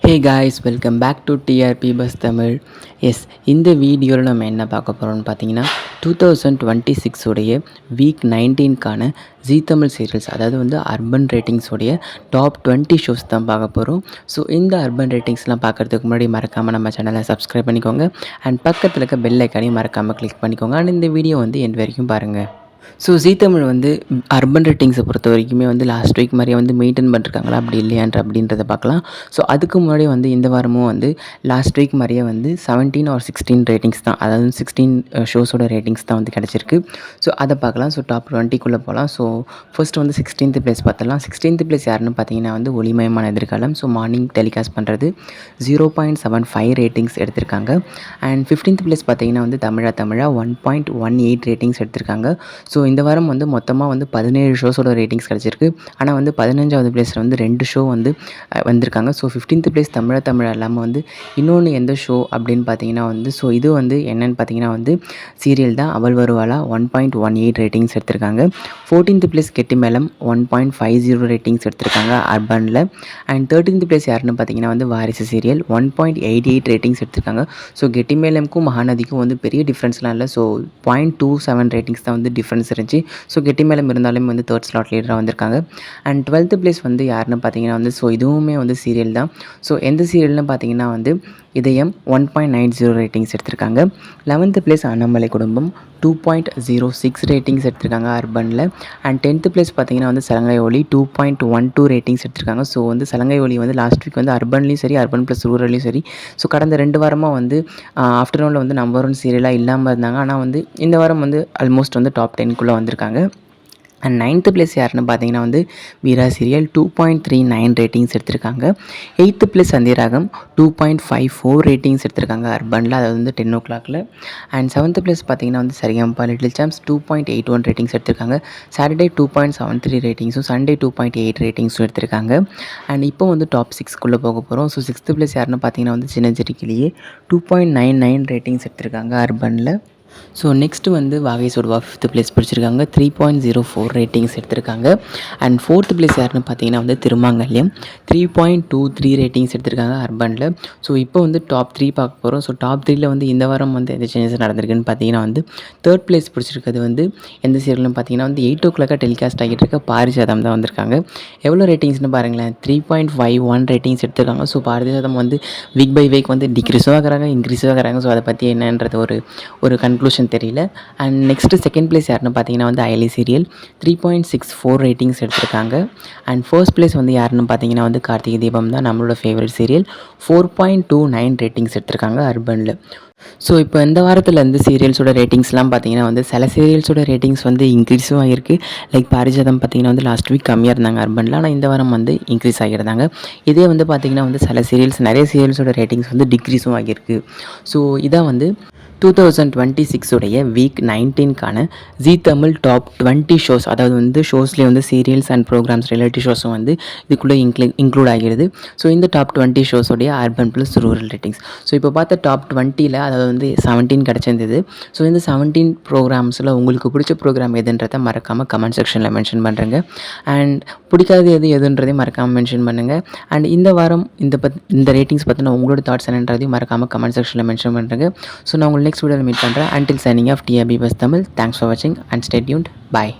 Hey guys, welcome back to TRP Buzz Tamil. Yes, இந்த வீடியோவில் நம்ம என்ன பார்க்க போகிறோம்னு பார்த்தீங்கன்னா 2026 உடைய வீக் 19க்கான ஜீ தமிழ் சீரியல்ஸ், அதாவது வந்து அர்பன் ரேட்டிங்ஸோடைய டாப் 20 ஷோஸ் தான் பார்க்க போகிறோம். ஸோ இந்த அர்பன் ரேட்டிங்ஸ்லாம் பார்க்குறதுக்கு முன்னாடி மறக்காமல் நம்ம சேனலை சப்ஸ்கிரைப் பண்ணிக்கோங்க அண்ட் பக்கத்தில் இருக்க பெல் ஐக்கானையும் மறக்காமல் கிளிக் பண்ணிக்கோங்க. அண்ட் இந்த வீடியோ வந்து எண்ட் வரைக்கும் பாருங்கள். ஸோ ஜீ தமிழ் வந்து அர்பன் ரேட்டிங்ஸை பொறுத்த வரைக்குமே வந்து லாஸ்ட் வீக் மாதிரியே வந்து மெயின்டைன் பண்ணிருக்காங்களா அப்படி இல்லையான்ற அப்படின்றத பார்க்கலாம். ஸோ அதுக்கு முன்னாடி வந்து இந்த வாரமும் வந்து லாஸ்ட் வீக் மாதிரியே வந்து 17 or 16 ரேட்டிங்ஸ் தான், அதாவது 16 ஷோஸோட ரேட்டிங்ஸ் தான் வந்து கிடச்சிருக்கு. ஸோ அதை பார்க்கலாம். ஸோ டாப் 20க்குள்ளே போகலாம். ஸோ ஃபர்ஸ்ட் வந்து 16th பிளேஸ் பார்த்துலாம். 16th பிளேஸ் யாருன்னு பார்த்தீங்கன்னா வந்து ஒளிமயமான எதிர்காலம். ஸோ மார்னிங் டெலிகாஸ்ட் பண்ணுறது 0.75 ரேட்டிங்ஸ் எடுத்திருக்காங்க. அண்ட் 15th பிளேஸ் பார்த்தீங்கன்னா வந்து தமிழா 1.18 ரேட்டிங்ஸ் எடுத்திருக்காங்க. ஸோ இந்த வாரம் வந்து மொத்தமாக வந்து 17 ஷோஸோட ரேட்டிங்ஸ் கிடச்சிருக்கு. ஆனால் வந்து 15வது பிளேஸில் வந்து 2 ஷோ வந்து வந்திருக்காங்க. ஸோ 15th பிளேஸ் தமிழா இல்லாமல் வந்து இன்னொன்று எந்த ஷோ அப்படின்னு பார்த்தீங்கன்னா வந்து ஸோ இது வந்து என்னென்னு பார்த்தீங்கன்னா வந்து சீரியல் தான், அவள் வருவாளா 1.18 ரேட்டிங்ஸ் எடுத்திருக்காங்க. 14th பிளேஸ் கெட்டிமேளம் 1.50 ரேட்டிங்ஸ் எடுத்திருக்காங்க அர்பனில். அண்ட் 13th பிளேஸ் யாருன்னு பார்த்தீங்கன்னா வந்து வாரிசு சீரியல் 1.88 ரேட்டிங்ஸ் எடுத்திருக்காங்க. ஸோ கெட்டிமேளம்க்கும் மகாநதிக்கும் வந்து பெரிய டிஃப்ரென்ஸ்லாம் இல்லை. ஸோ 0.27 ரேட்டிங்ஸ் தான் வந்து டிஃப்ரென்ஸ் இருந்துச்சு. ஸோ கெட்டிமேளம் இருந்தாலும் வந்து தேர்ட் ஸ்லாட் லீடராக வந்திருக்காங்க. அண்ட் 12th பிளேஸ் வந்து யாருன்னு பார்த்தீங்கன்னா வந்து ஸோ இதுவுமே வந்து சீரியல் தான். ஸோ எந்த சீரியல்னு பார்த்தீங்கன்னா வந்து இதயம் 1.90 ரேட்டிங்ஸ் எடுத்திருக்காங்க. 11th பிளேஸ் அண்ணாமலை குடும்பம் 2.06 ரேட்டிங்ஸ் எடுத்திருக்காங்க அர்பனில். அண்ட் 10th பிளேஸ் பார்த்தீங்கன்னா வந்து சலங்கை ஒலி 2.12 ரேட்டிங்ஸ் எடுத்திருக்காங்க. ஸோ வந்து சலங்கை ஒலி வந்து லாஸ்ட் வீக் வந்து அர்பன்லேயும் சரி, அர்பன் ப்ளஸ் ரூரல்லையும் சரி, ஸோ கடந்த 2 வாரமாக வந்து ஆஃப்டர்நூனில் வந்து நம்பர் 1 சீரியலாக இல்லாமல் இருந்தாங்க. ஆனால் வந்து இந்த வாரம் வந்து ஆல்மோஸ்ட் வந்து டாப் 10க்குள்ளே வந்திருக்காங்க. அண்ட் 9th பிளேஸ் யாருன்னு பார்த்தீங்கன்னா வந்து வீரா சீரியல் 2.39 ரேட்டிங்ஸ் எடுத்திருக்காங்க. 8th பிளேஸ் சந்திராகம் 2.54 ரேட்டிங்ஸ் எடுத்திருக்காங்க அர்பனில், அதாவது வந்து 10 o'clockல. அண்ட் 7th பிளேஸ் பார்த்தீங்கன்னா வந்து சரிகம்பா லிட்டில் சாம்ப்ஸ் 2.81 ரேட்டிங்ஸ் எடுத்திருக்காங்க. சாட்டர்டே 2.73 ரேட்டிங்ஸும், சண்டே 2.8 ரேட்டிங்ஸும் எடுத்திருக்காங்க. அண்ட் இப்போ வந்து டாப் 6க்குள்ளே போக போகிறோம். ஸோ 6th பிளேஸ் யாருன்னு பார்த்தீங்கன்னா வந்து சின்னஞ்சிரிக்கிலேயே 2.99 ரேட்டிங்ஸ் எடுத்திருக்காங்க அர்பனில். ஸோ நெக்ஸ்ட்டு வந்து வாகை சுடுவா 5th பிளேஸ் பிடிச்சிருக்காங்க, 3.04 ரேட்டிங்ஸ் எடுத்திருக்காங்க. அண்ட் 4th பிளேஸ் யாருன்னு பார்த்தீங்கன்னா வந்து திருமாங்கல்யம் 3.23 ரேட்டிங்ஸ் எடுத்திருக்காங்க அர்பனில். ஸோ இப்போ வந்து டாப் 3 பார்க்க போகிறோம். ஸோ டாப் 3ல் வந்து இந்த வாரம் வந்து எந்த சேஞ்சஸ் நடந்திருக்குன்னு பார்த்தீங்கன்னா வந்து 3rd பிளேஸ் பிடிச்சிருக்கிறது வந்து எந்த சீரியல்னு பார்த்தீங்கன்னா வந்து 8 o'clock டெலிகாஸ்ட் ஆகிட்டு இருக்க பாரிஜாதம் தான் வந்திருக்காங்க. எவ்வளோ ரேட்டிங்ஸ்னு பாருங்களேன், 3.51 ரேட்டிங்ஸ் எடுத்திருக்காங்க. ஸோ பாரிஜாதம் வந்து வீக் பை வீக் வந்து டிக்ரீஸும் ஆகிறாங்க, இன்க்ரீஸும் ஆகிறாங்க. ஸோ அதை பற்றி என்னன்றது ஒரு கன்க்ளூஷன் தெரியல. அண்ட் நெக்ஸ்ட்டு செகண்ட் பிளேஸ் யாருன்னு பார்த்தீங்கன்னா வந்து அயலி சீரியல் 3.64 ரேட்டிங்ஸ் எடுத்திருக்காங்க. அண்ட் ஃபர்ஸ்ட் பிளேஸ் வந்து யாருன்னு பார்த்தீங்கன்னா வந்து கார்த்திகை தீபம் தான், நம்மளோட ஃபேவரட் சீரியல் 4.29 ரேட்டிங்ஸ் எடுத்திருக்காங்க அர்பனில். ஸோ இப்போ இந்த வாரத்தில் இந்த சீரியல்ஸோட ரேட்டிங்ஸ்லாம் பார்த்தீங்கன்னா வந்து சில சீரியல்ஸோட ரேட்டிங்ஸ் வந்து இன்க்ரீஸும் ஆகிருக்கு. லைக் பாரிஜாதம் பார்த்தீங்கன்னா வந்து லாஸ்ட் வீக் கம்மியாக இருந்தாங்க அர்பனில், ஆனால் இந்த வாரம் வந்து இன்க்ரீஸ் ஆகியிருந்தாங்க. இதே வந்து பார்த்திங்கன்னா வந்து சில சீரியல்ஸ், நிறைய சீரியல்ஸோட ரேட்டிங்ஸ் வந்து டிக்ரீஸும் ஆகியிருக்கு. ஸோ இதான் வந்து 2026 உடைய வீக் 19க்கான ஜீ தமிழ் டாப் 20 ஷோஸ், அதாவது வந்து ஷோஸ்லேயே வந்து சீரியல்ஸ் அண்ட் ப்ரோக்ராம்ஸ் ரிலேட்டிவ் ஷோஸும் வந்து இதுக்குள்ளே இன்க்ளூட் ஆகிறது. ஸோ இந்த டாப் 20 ஷோஸோடைய urban plus rural ratings. So இப்போ பார்த்த டாப் 20ல் அதாவது வந்து 17 கிடச்சிருந்தது. ஸோ இந்த 17 ப்ரோக்ராம்ஸில் உங்களுக்கு பிடிச்ச ப்ரோக்ராம் எதுன்றதை மறக்காமல் கமெண்ட் செக்ஷனில் மென்ஷன் பண்ணுறேங்க. அண்ட் பிடிக்காது எதுன்றதையும் மறக்காமல் மென்ஷன் பண்ணுங்கள். அண்ட் இந்த வாரம் இந்த ரேட்டிங்ஸ் பற்றின உங்களோட தாட்ஸ் என்னன்றதையும் மறக்காமல் கமெண்ட் செக்ஷனில் மென்ஷன் பண்ணுறேங்க. ஸோ நான் உங்களுக்கு நெக்ஸ்ட் வீடியோவில் மீட் பண்ணுறேன். Until signing off, TRB Bus Tamil. Thanks for watching and stay tuned. Bye.